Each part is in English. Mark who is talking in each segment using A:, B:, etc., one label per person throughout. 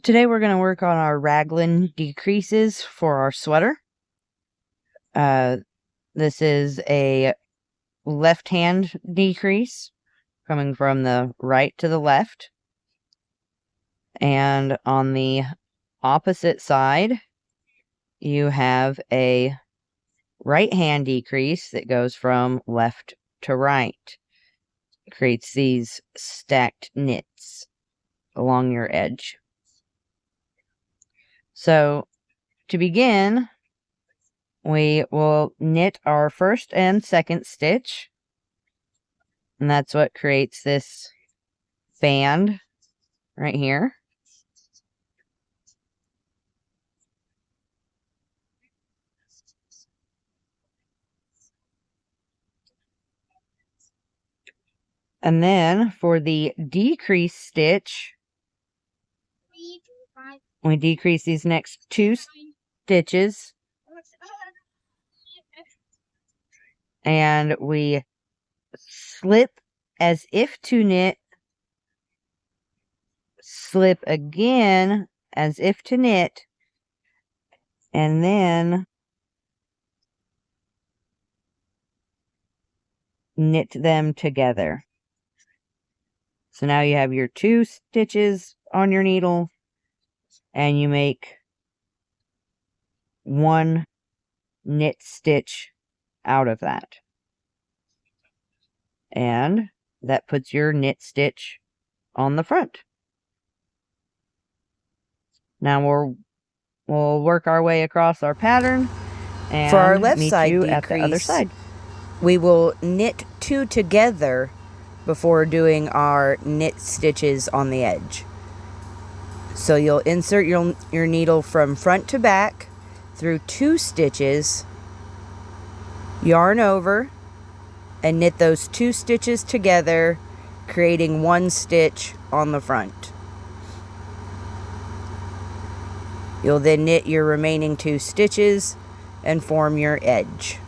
A: Today we're going to work on our raglan decreases for our sweater. This is a left hand decrease coming from the right to the left. And on the opposite side, you have a right hand decrease that goes from left to right. It creates these stacked knits along your edge. So, to begin, we will knit our first and second stitch. And that's what creates this band right here. And then for the decrease stitch, we decrease these next two stitches. And we slip as if to knit, slip again as if to knit, and then knit them together. So now you have your two stitches on your needle, and you make one knit stitch out of that. And that puts your knit stitch on the front. Now we'll work our way across our pattern and
B: for our left
A: meet
B: side
A: you
B: decrease,
A: at the other side.
B: We will knit two together before doing our knit stitches on the edge. So you'll insert your needle from front to back through two stitches, yarn over, and knit those two stitches together, creating one stitch on the front. You'll then knit your remaining two stitches and form your edge.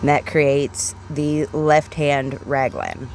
B: And that creates the left hand raglan.